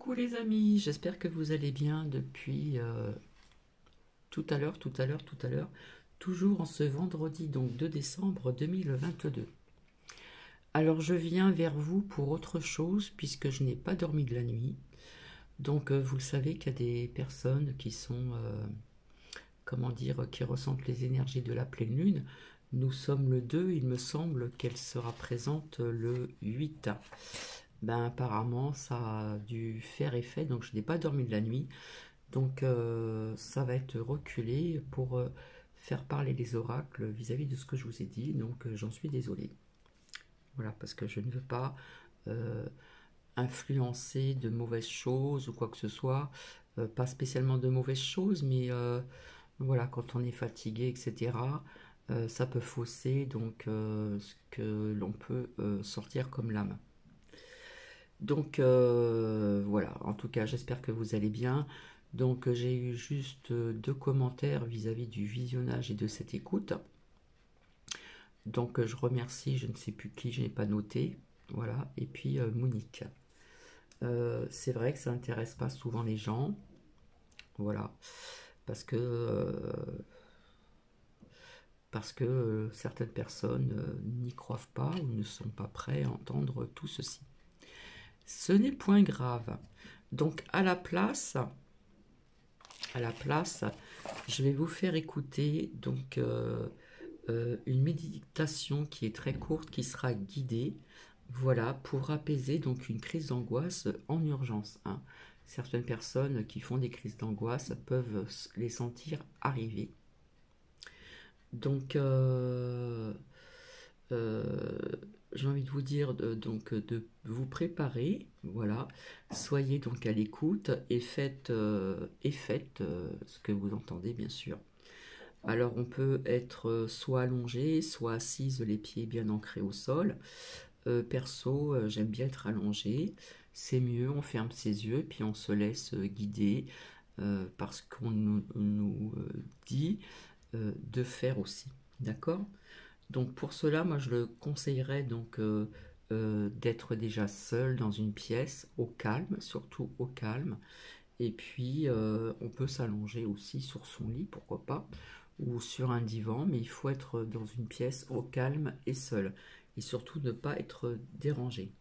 Coucou les amis, j'espère que vous allez bien depuis tout à l'heure, toujours en ce vendredi donc 2 décembre 2022. Alors je viens vers vous pour autre chose puisque je n'ai pas dormi de la nuit. Donc vous le savez qu'il y a des personnes qui sont, comment dire, qui ressentent les énergies de la pleine lune. Nous sommes le 2, il me semble qu'elle sera présente le 8. Ben apparemment ça a dû faire effet, donc je n'ai pas dormi de la nuit. Donc ça va être reculé pour faire parler les oracles vis-à-vis de ce que je vous ai dit. Donc j'en suis désolé. Voilà, parce que je ne veux pas euh, influencer de mauvaises choses ou quoi que ce soit. Pas spécialement de mauvaises choses, mais voilà, quand on est fatigué, etc., ça peut fausser donc ce que l'on peut sortir comme lame. Donc voilà, en tout cas j'espère que vous allez bien. Donc j'ai eu juste deux commentaires vis-à-vis du visionnage et de cette écoute. Donc je remercie, je ne sais plus qui, je n'ai pas noté. Voilà, et puis Monique. C'est vrai que ça n'intéresse pas souvent les gens. Voilà, parce que, certaines personnes n'y croient pas ou ne sont pas prêts à entendre tout ceci. Ce n'est point grave. Donc à la place, je vais vous faire écouter donc une méditation qui est très courte, qui sera guidée, voilà, pour apaiser donc une crise d'angoisse en urgence, hein. Certaines personnes qui font des crises d'angoisse peuvent les sentir arriver. Donc, euh, j'ai envie de vous dire de vous préparer, voilà. Soyez donc à l'écoute et faites ce que vous entendez, bien sûr. Alors, on peut être soit allongé, soit assise, les pieds bien ancrés au sol. Perso, j'aime bien être allongé. C'est mieux, on ferme ses yeux, puis on se laisse guider par ce qu'on nous dit de faire aussi. D'accord? Donc pour cela, moi je le conseillerais donc d'être déjà seul dans une pièce, au calme, surtout au calme. Et puis on peut s'allonger aussi sur son lit, pourquoi pas, ou sur un divan, mais il faut être dans une pièce au calme et seul. Et surtout ne pas être dérangé.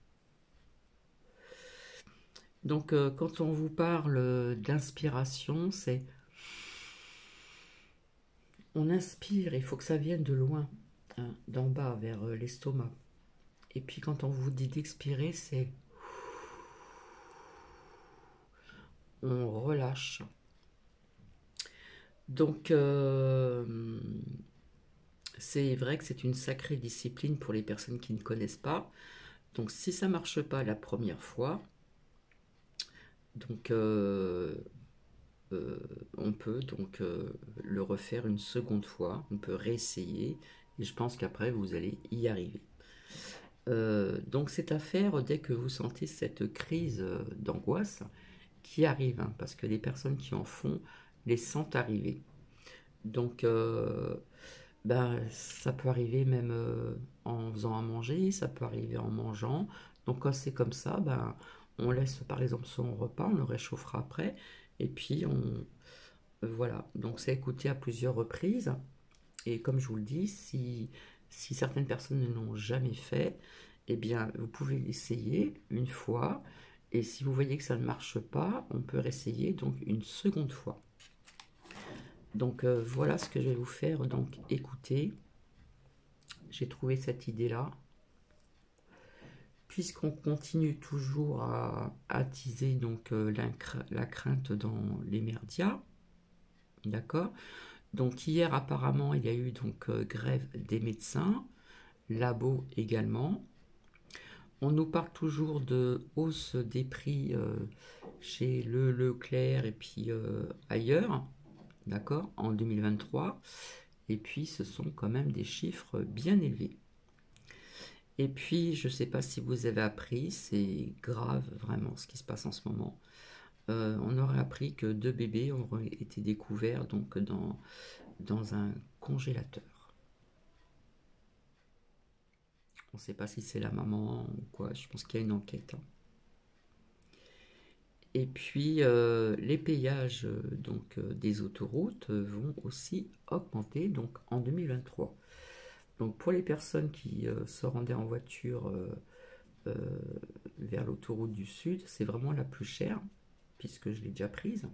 Donc quand on vous parle d'inspiration, c'est on inspire, il faut que ça vienne de loin, hein, d'en bas vers l'estomac. Et puis quand on vous dit d'expirer, c'est on relâche. Donc c'est vrai que c'est une sacrée discipline pour les personnes qui ne connaissent pas. Donc si ça marche pas la première fois, donc euh, on peut donc le refaire une seconde fois. On peut réessayer et je pense qu'après vous allez y arriver. Donc c'est à faire dès que vous sentez cette crise d'angoisse qui arrive, hein, parce que les personnes qui en font les sentent arriver. Donc ben, ça peut arriver même en faisant à manger, ça peut arriver en mangeant. Donc quand c'est comme ça, ben, on laisse par exemple son repas, on le réchauffera après, et puis voilà. Donc c'est écouté à plusieurs reprises. Et comme je vous le dis, si certaines personnes ne l'ont jamais fait, eh bien vous pouvez l'essayer une fois. Et si vous voyez que ça ne marche pas, on peut réessayer donc une seconde fois. Donc voilà ce que je vais vous faire donc écouter. J'ai trouvé cette idée-là. Puisqu'on continue toujours à attiser donc la crainte dans les merdias, d'accord. Donc hier apparemment il y a eu donc grève des médecins, labo également. On nous parle toujours de hausse des prix chez Leclerc et puis ailleurs, d'accord, en 2023. Et puis ce sont quand même des chiffres bien élevés. Et puis, je ne sais pas si vous avez appris, c'est grave vraiment ce qui se passe en ce moment. On aurait appris que deux bébés auraient été découverts donc dans un congélateur. On ne sait pas si c'est la maman ou quoi, je pense qu'il y a une enquête, hein. Et puis, les péages des autoroutes vont aussi augmenter donc, en 2023. Donc, pour les personnes qui se rendaient en voiture euh, vers l'autoroute du Sud, c'est vraiment la plus chère, puisque je l'ai déjà prise.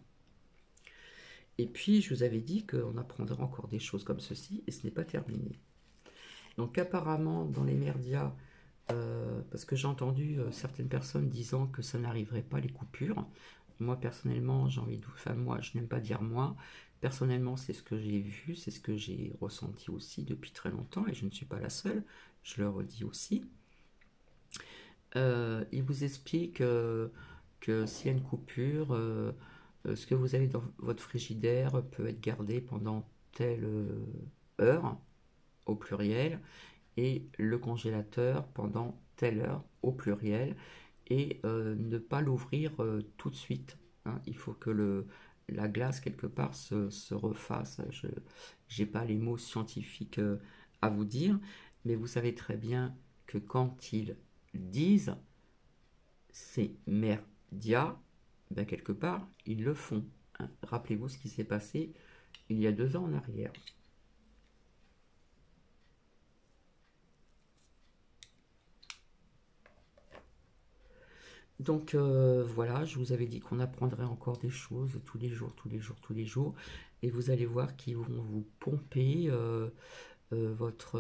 Et puis, je vous avais dit qu'on apprendra encore des choses comme ceci, et ce n'est pas terminé. Donc, apparemment, dans les médias, parce que j'ai entendu certaines personnes disant que ça n'arriverait pas les coupures. Moi, personnellement, j'ai envie de... Enfin, moi, je n'aime pas dire moi. Personnellement, c'est ce que j'ai vu, c'est ce que j'ai ressenti aussi depuis très longtemps, et je ne suis pas la seule, je le redis aussi. Il vous explique que s'il y a une coupure, ce que vous avez dans votre frigidaire peut être gardé pendant telle heure, au pluriel, et le congélateur pendant telle heure, au pluriel, et ne pas l'ouvrir tout de suite, hein. Il faut que la glace, quelque part, se refasse. Je n'ai pas les mots scientifiques à vous dire, mais vous savez très bien que quand ils disent c'est merdia, ben quelque part, ils le font, hein. Rappelez-vous ce qui s'est passé il y a 2 ans en arrière. Donc voilà, je vous avais dit qu'on apprendrait encore des choses tous les jours, tous les jours, tous les jours. Et vous allez voir qu'ils vont vous pomper votre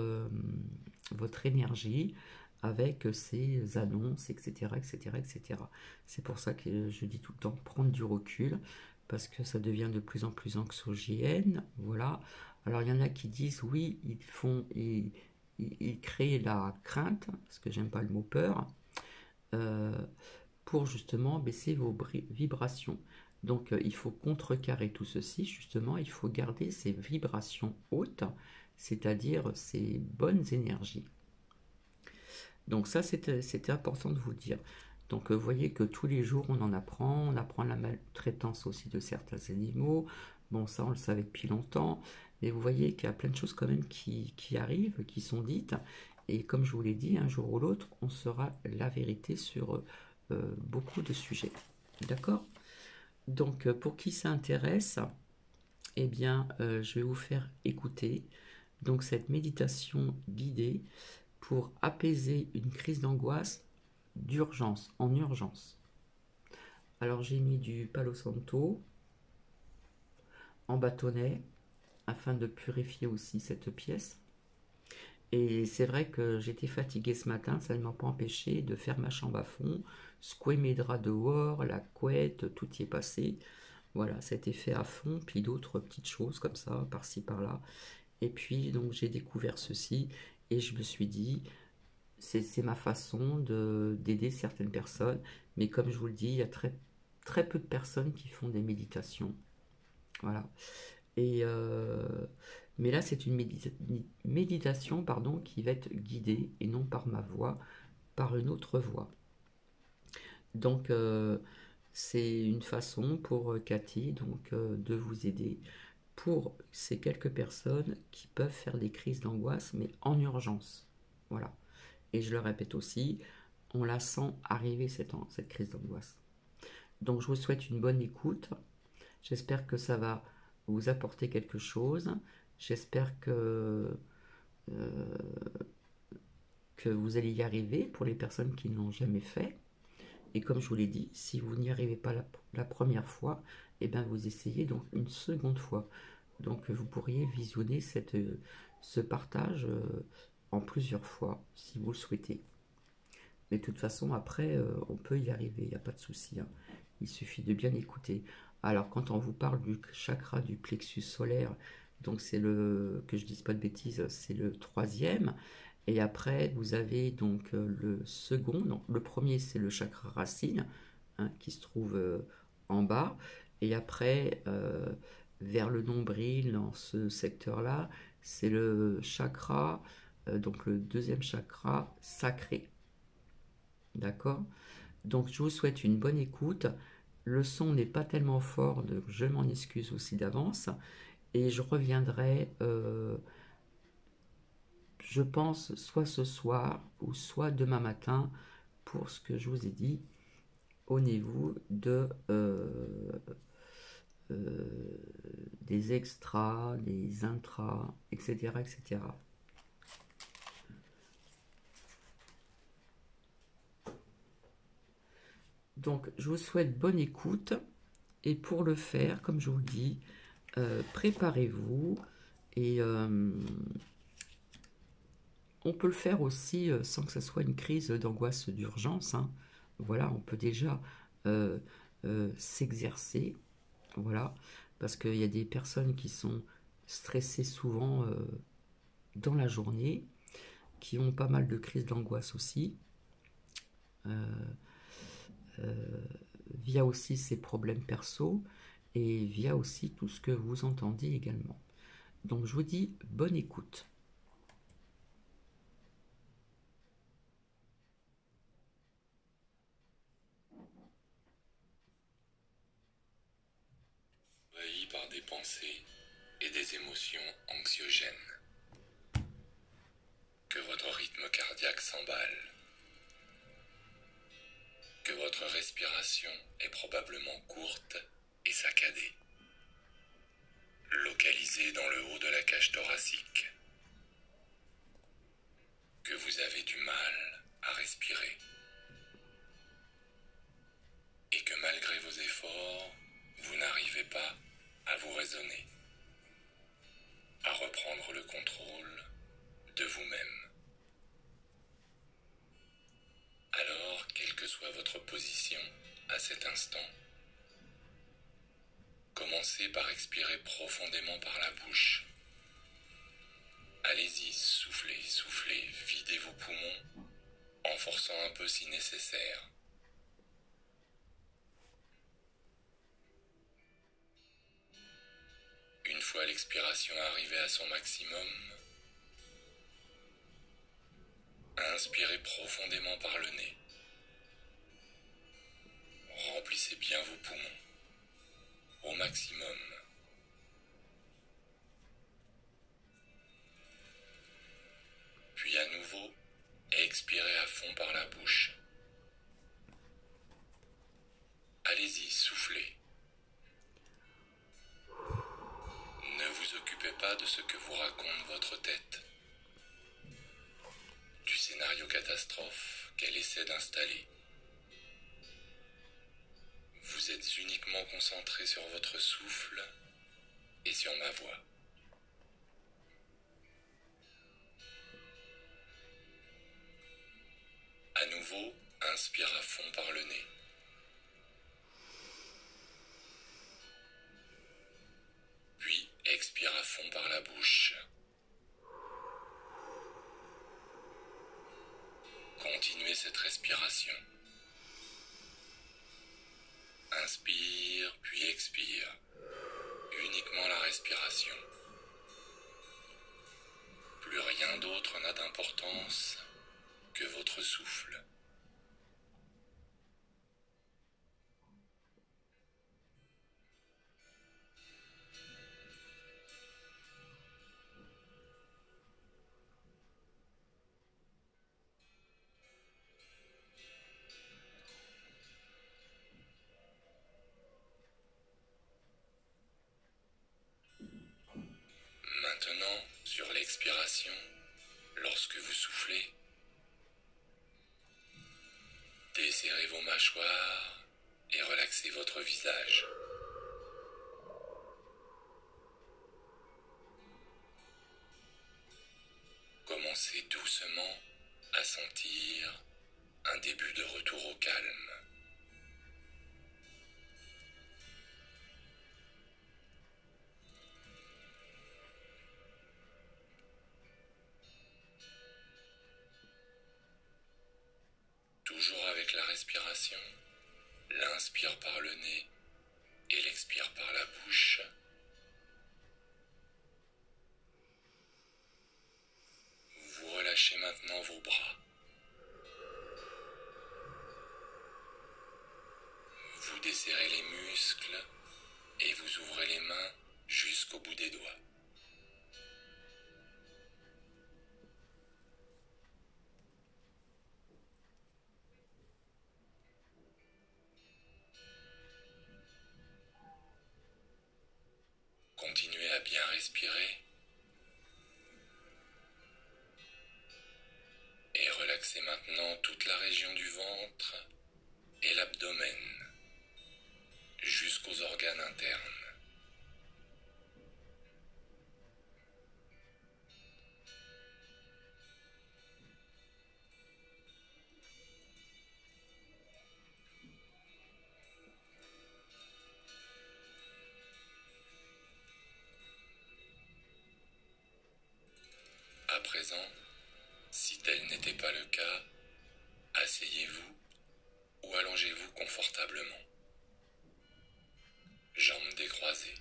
énergie avec ces annonces, etc., etc., etc. C'est pour ça que je dis tout le temps prendre du recul, parce que ça devient de plus en plus anxiogène. Voilà. Alors il y en a qui disent oui, ils créent la crainte, parce que j'aime pas le mot peur, euh, pour justement baisser vos vibrations. Donc il faut contrecarrer tout ceci, justement, il faut garder ces vibrations hautes, c'est-à-dire ces bonnes énergies. Donc ça, c'était important de vous le dire. Donc vous voyez que tous les jours, on apprend la maltraitance aussi de certains animaux. Bon, ça, on le savait depuis longtemps, mais vous voyez qu'il y a plein de choses quand même qui arrivent, qui sont dites. Et comme je vous l'ai dit, un jour ou l'autre, on saura la vérité sur beaucoup de sujets. D'accord? Donc pour qui ça intéresse, eh bien, je vais vous faire écouter donc cette méditation guidée pour apaiser une crise d'angoisse d'urgence, en urgence. Alors j'ai mis du Palo Santo en bâtonnet afin de purifier aussi cette pièce. Et c'est vrai que j'étais fatiguée ce matin, ça ne m'a pas empêché de faire ma chambre à fond, secouer mes draps dehors, la couette, tout y est passé. Voilà, ça a été fait à fond, puis d'autres petites choses comme ça, par-ci par-là. Et puis donc j'ai découvert ceci et je me suis dit, c'est ma façon d'aider certaines personnes. Mais comme je vous le dis, il y a très peu de personnes qui font des méditations. Voilà. Et mais là, c'est une méditation pardon, qui va être guidée, et non par ma voix, par une autre voix. Donc, c'est une façon pour Cathy de vous aider pour ces quelques personnes qui peuvent faire des crises d'angoisse, mais en urgence. Voilà. Et je le répète aussi, on la sent arriver cette crise d'angoisse. Donc je vous souhaite une bonne écoute. J'espère que ça va vous apporter quelque chose. J'espère que vous allez y arriver pour les personnes qui ne l'ont jamais fait. Et comme je vous l'ai dit, si vous n'y arrivez pas la première fois, eh bien vous essayez donc une seconde fois. Donc vous pourriez visionner ce partage en plusieurs fois si vous le souhaitez. Mais de toute façon, après, on peut y arriver, il n'y a pas de souci, hein. Il suffit de bien écouter. Alors, quand on vous parle du chakra du plexus solaire, donc c'est que je dise pas de bêtises, c'est le troisième. Et après, vous avez donc le second. Donc, le premier, c'est le chakra racine, hein, qui se trouve en bas. Et après, vers le nombril, dans ce secteur-là, c'est le chakra, donc le deuxième chakra sacré. D'accord? Donc je vous souhaite une bonne écoute. Le son n'est pas tellement fort, donc je m'en excuse aussi d'avance. Et je reviendrai, je pense, soit ce soir ou soit demain matin pour ce que je vous ai dit. au niveau des extras, des intras, etc., etc. Donc, je vous souhaite bonne écoute. Et pour le faire, comme je vous le dis, préparez-vous. Et on peut le faire aussi sans que ce soit une crise d'angoisse d'urgence, hein. Voilà, on peut déjà s'exercer. Voilà, parce qu'il y a des personnes qui sont stressées souvent dans la journée, qui ont pas mal de crises d'angoisse aussi, via aussi ces problèmes perso et via aussi tout ce que vous entendez également. Donc je vous dis bonne écoute. Envahi par des pensées et des émotions anxiogènes. Que votre rythme cardiaque s'emballe. Que votre respiration est probablement courte et saccadée. Localisée dans le haut de la cage thoracique. Que vous avez du mal à respirer. Et que malgré vos efforts, vous n'arrivez pas à vous raisonner, à reprendre le contrôle de vous-même. Alors, quelle que soit votre position à cet instant, commencez par expirer profondément par la bouche. Allez-y, soufflez, soufflez, videz vos poumons, en forçant un peu si nécessaire. Une fois l'expiration arrivée à son maximum, inspirez profondément par le nez. Remplissez bien vos poumons au maximum. Puis à nouveau, expirez à fond par la bouche. Allez-y, soufflez. Ne vous occupez pas de ce que vous raconte votre tête, du scénario catastrophe qu'elle essaie d'installer. Vous êtes uniquement concentré sur votre souffle et sur ma voix. À nouveau, inspire à fond par le nez. Puis expire à fond par la bouche. Continuez cette respiration. Inspire, puis expire. Uniquement la respiration. Plus rien d'autre n'a d'importance que votre souffle. Maintenant, sur l'expiration, lorsque vous soufflez, desserrez vos mâchoires et relaxez votre visage. Commencez doucement à sentir un début de retour au calme. Toujours avec la respiration, l'inspire par le nez et l'expire par la bouche. Vous relâchez maintenant vos bras. Vous desserrez les muscles et vous ouvrez les mains jusqu'au bout des doigts. respirer et relaxez maintenant toute la région du ventre et l'abdomen jusqu'aux organes internes. À présent, si tel n'était pas le cas, asseyez-vous ou allongez-vous confortablement. Jambes décroisées.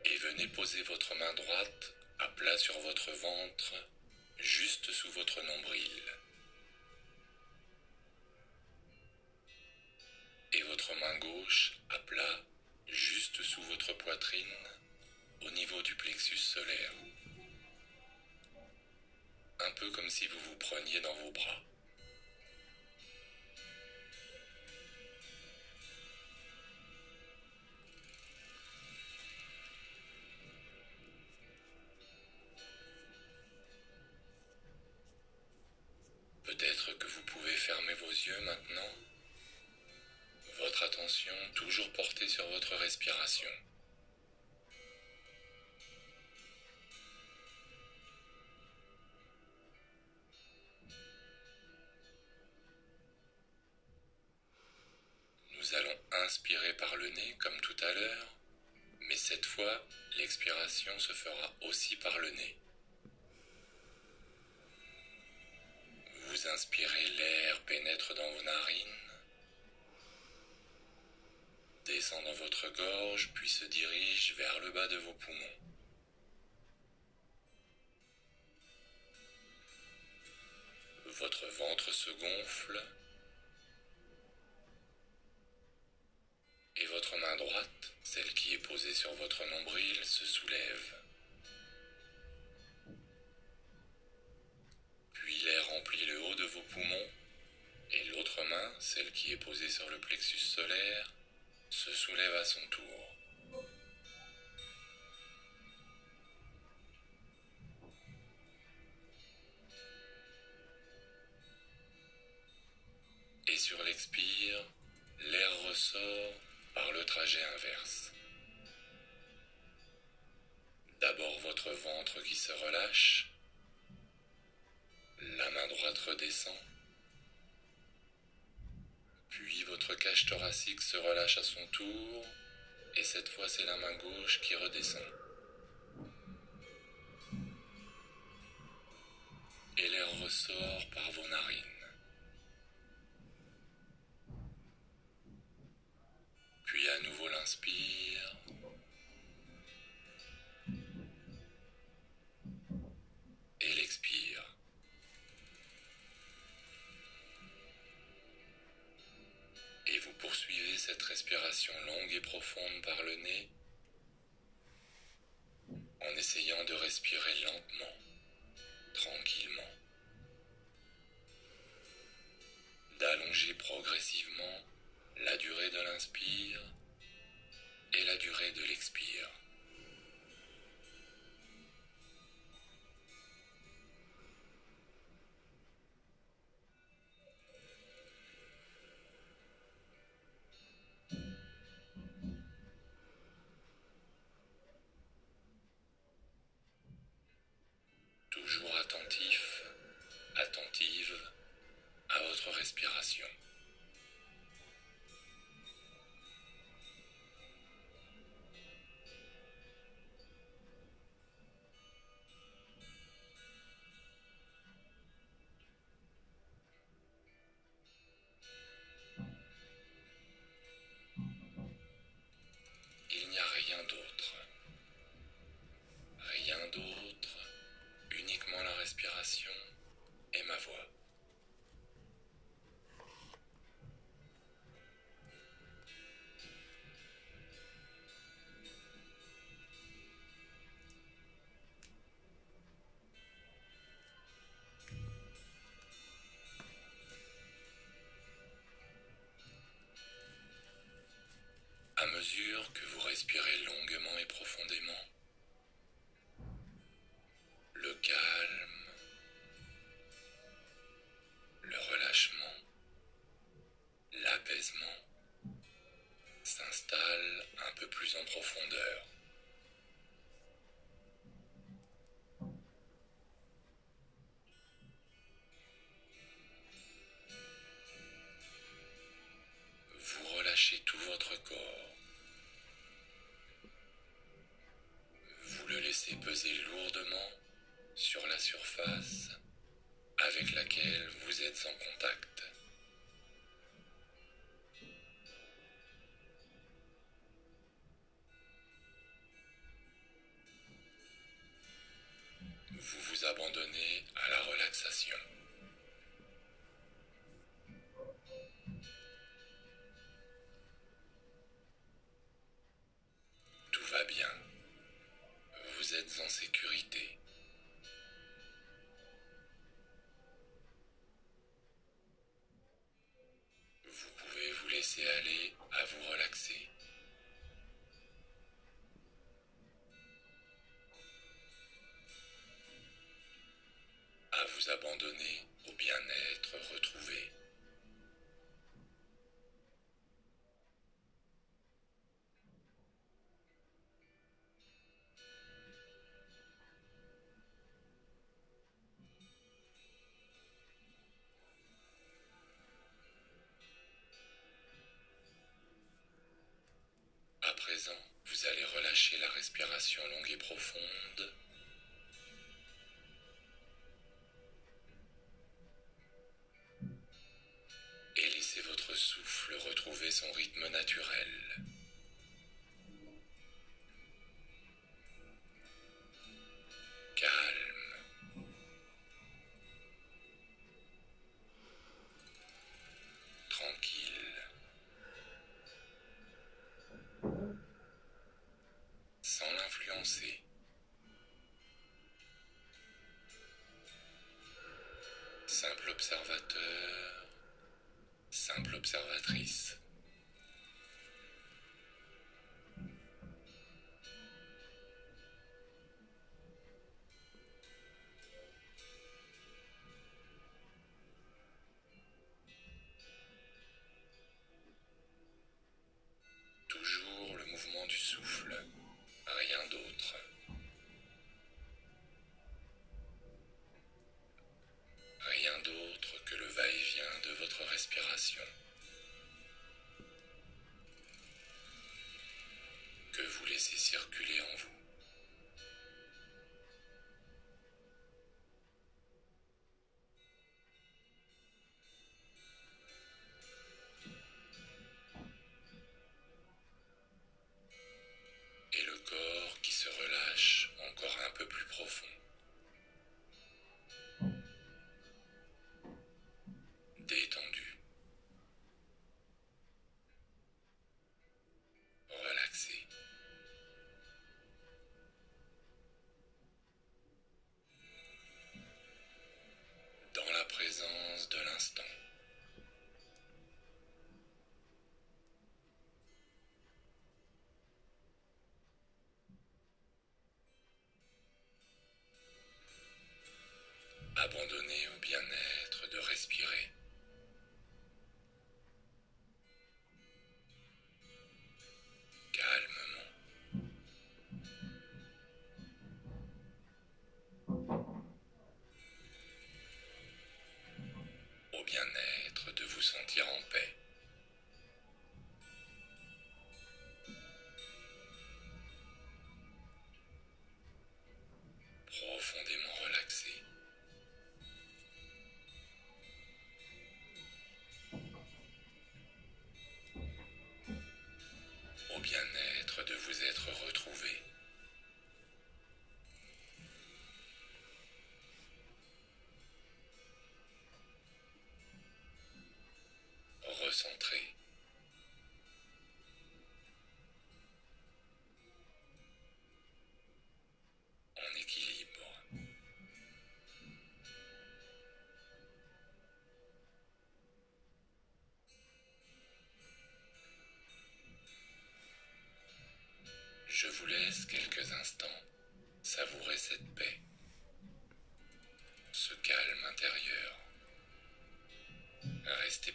Et venez poser votre main droite à plat sur votre ventre, juste sous votre nombril. Et votre main gauche à plat, juste sous votre poitrine, au niveau du plexus solaire. Un peu comme si vous vous preniez dans vos bras. Peut-être que vous pouvez fermer vos yeux maintenant. Votre attention toujours portée sur votre respiration. Nous allons inspirer par le nez comme tout à l'heure, mais cette fois, l'expiration se fera aussi par le nez. Vous inspirez, l'air pénètre dans vos narines, descend dans votre gorge, puis se dirige vers le bas de vos poumons. Votre ventre se gonfle et votre main droite, celle qui est posée sur votre nombril, se soulève. Puis l'air remplit le haut de vos poumons et l'autre main, celle qui est posée sur le plexus solaire, se soulève à son tour. Et sur l'expire, l'air ressort par le trajet inverse. D'abord votre ventre qui se relâche, la main droite redescend, puis votre cage thoracique se relâche à son tour, et cette fois c'est la main gauche qui redescend. Et l'air ressort par vos narines. Puis à nouveau l'inspire. Et l'expire. Et vous poursuivez cette respiration longue et profonde par le nez en essayant de respirer lentement, tranquillement, d'allonger progressivement la durée de l'inspire et la durée de l'expire. Toujours attentif, attentive à votre respiration. Il n'y a rien d'autre. Rien d'autre, uniquement la respiration et ma voix. le calme, le relâchement, l'apaisement s'installe un peu plus en profondeur. Vous relâchez tout votre corps. Vous le laissez peser lourdement sur la surface avec laquelle vous êtes en contact. Vous vous abandonnez à la relaxation. Tout va bien. Vous êtes en sécurité. Vous pouvez vous laisser aller à vous relaxer. À vous abandonner au bien-être retrouvé. À présent, vous allez relâcher la respiration longue et profonde. Et laissez votre souffle retrouver son rythme naturel. Calme. Tranquille. Sans l'influencer. Simple observateur, simple observatrice. Toujours le mouvement du souffle, rien d'autre. Rien d'autre que le va-et-vient de votre respiration. Que vous laissez circuler en vous. Et le corps qui se relâche encore un peu plus profond. Détendu. Relaxé. Dans la présence de l'instant. Abandonné au bien-être de respirer. Calmement. Au bien-être de vous sentir en paix. Profondément relaxé. Au bien-être de vous être retrouvé. Recentré. En équilibre. Je vous laisse quelques instants savourer cette paix.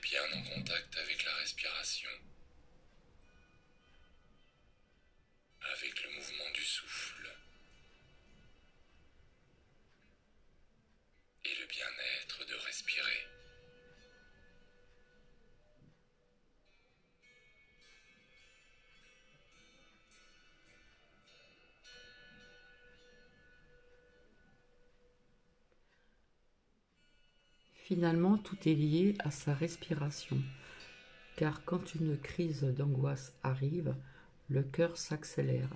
bien en contact avec la respiration, avec le mouvement du souffle et le bien-être de respirer. Finalement, tout est lié à sa respiration, car quand une crise d'angoisse arrive, le cœur s'accélère.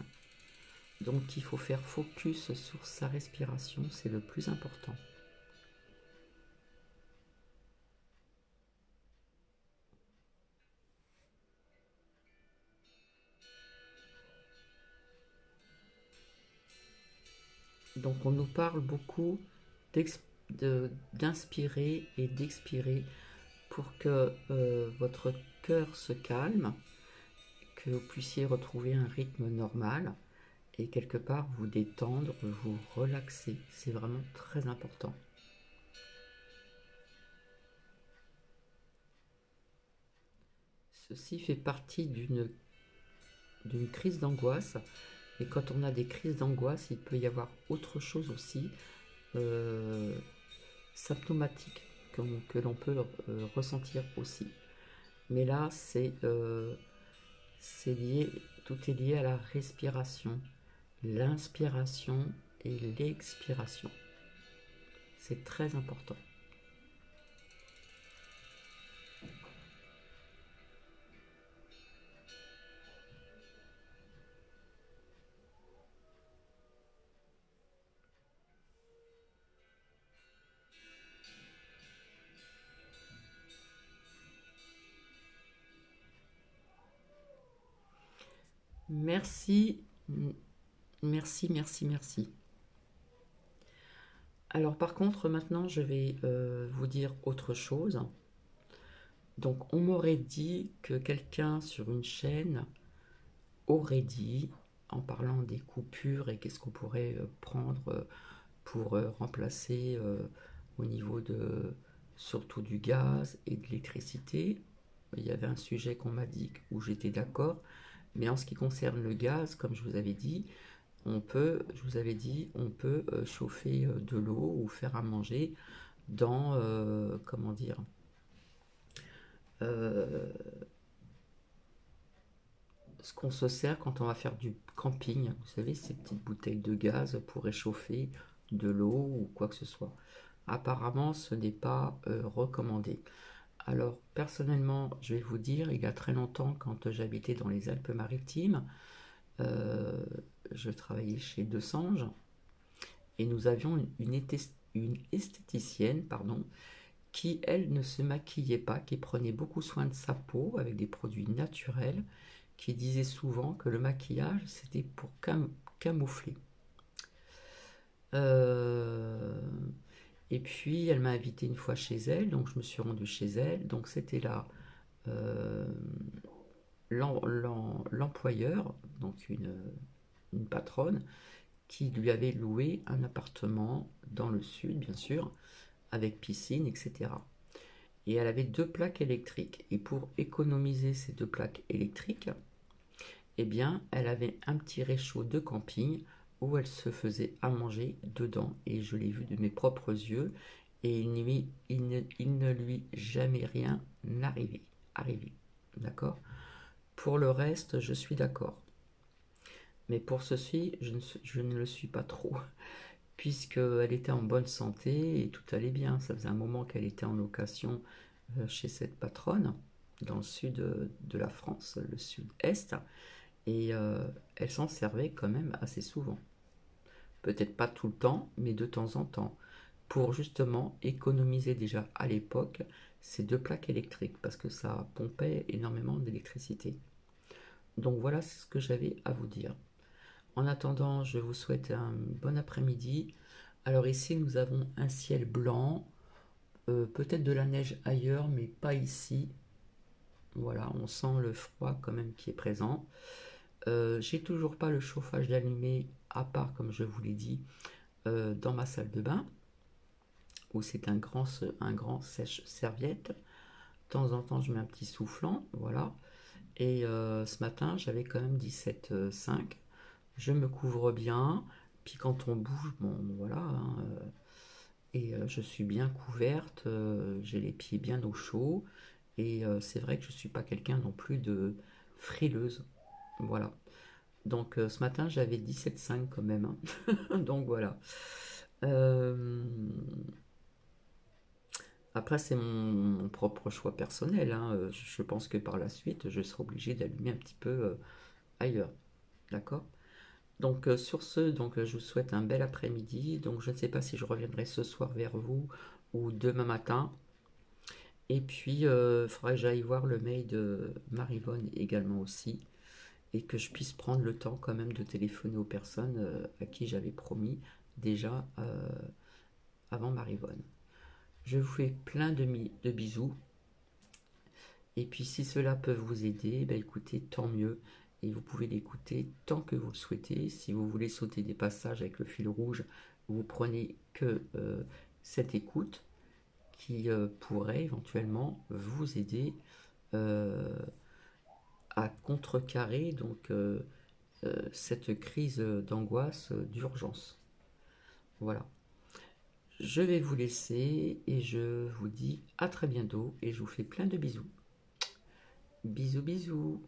Donc il faut faire focus sur sa respiration, c'est le plus important. Donc on nous parle beaucoup d'inspirer et d'expirer pour que votre cœur se calme, que vous puissiez retrouver un rythme normal et quelque part vous détendre, vous relaxer. C'est vraiment très important. Ceci fait partie d'une crise d'angoisse. Et quand on a des crises d'angoisse, il peut y avoir autre chose aussi, euh, symptomatique, que l'on peut ressentir aussi. Mais là, c'est lié, tout est lié à la respiration, l'inspiration et l'expiration. C'est très important. Merci, merci, merci, merci. Alors par contre, maintenant, je vais vous dire autre chose. Donc on m'aurait dit que quelqu'un sur une chaîne aurait dit, en parlant des coupures et qu'est-ce qu'on pourrait prendre pour remplacer au niveau de surtout du gaz et de l'électricité. Il y avait un sujet qu'on m'a dit où j'étais d'accord, mais en ce qui concerne le gaz, comme je vous avais dit, je vous avais dit, on peut chauffer de l'eau ou faire à manger dans, comment dire, euh, ce qu'on se sert quand on va faire du camping. Vous savez, ces petites bouteilles de gaz pour réchauffer de l'eau ou quoi que ce soit. Apparemment, ce n'est pas recommandé. Alors, personnellement, je vais vous dire, il y a très longtemps, quand j'habitais dans les Alpes-Maritimes, euh, je travaillais chez Desange et nous avions une esthéticienne, pardon, qui, elle, ne se maquillait pas, qui prenait beaucoup soin de sa peau avec des produits naturels, qui disait souvent que le maquillage, c'était pour camoufler. Euh, et puis, elle m'a invité une fois chez elle, donc je me suis rendue chez elle. Donc, c'était là euh, l'employeur, donc une patronne, qui lui avait loué un appartement dans le sud, bien sûr, avec piscine, etc. Et elle avait deux plaques électriques. Et pour économiser ces deux plaques électriques, eh bien, elle avait un petit réchaud de camping où elle se faisait à manger dedans. Et je l'ai vu de mes propres yeux. Et il ne lui jamais rien arrivé. D'accord? Pour le reste, je suis d'accord. Mais pour ceci, je ne le suis pas trop. Puisqu'elle était en bonne santé et tout allait bien. Ça faisait un moment qu'elle était en location chez cette patronne dans le sud de la France, le sud-est, et elle s'en servait quand même assez souvent. Peut-être pas tout le temps, mais de temps en temps, pour justement économiser déjà à l'époque ces deux plaques électriques, parce que ça pompait énormément d'électricité. Donc voilà ce que j'avais à vous dire. En attendant, je vous souhaite un bon après-midi. Alors ici, nous avons un ciel blanc, peut-être de la neige ailleurs, mais pas ici. Voilà, on sent le froid quand même qui est présent. J'ai toujours pas le chauffage d'allumé, à part, comme je vous l'ai dit, dans ma salle de bain, où c'est un grand sèche-serviette. temps en temps, je mets un petit soufflant, voilà. Et ce matin, j'avais quand même 17,5. Je me couvre bien. Puis quand on bouge, bon, voilà, hein, et je suis bien couverte. J'ai les pieds bien au chaud. Et c'est vrai que je ne suis pas quelqu'un non plus de frileuse. Voilà. Donc ce matin, j'avais 17,5 quand même, hein. Donc voilà. Euh, Après, c'est mon propre choix personnel, hein. Je pense que par la suite, je serai obligé d'allumer un petit peu ailleurs. D'accord? Donc sur ce, donc, je vous souhaite un bel après-midi. Donc je ne sais pas si je reviendrai ce soir vers vous ou demain matin. Et puis, il faudra que j'aille voir le mail de Marivonne également aussi. Et que je puisse prendre le temps quand même de téléphoner aux personnes à qui j'avais promis déjà avant Marivonne. Je vous fais plein de bisous. Et puis si cela peut vous aider, ben écoutez, tant mieux. Et vous pouvez l'écouter tant que vous le souhaitez. Si vous voulez sauter des passages avec le fil rouge, vous prenez que cette écoute qui pourrait éventuellement vous aider euh, à contrecarrer donc cette crise d'angoisse d'urgence. Voilà. Je vais vous laisser et je vous dis à très bientôt et je vous fais plein de bisous. Bisous bisous.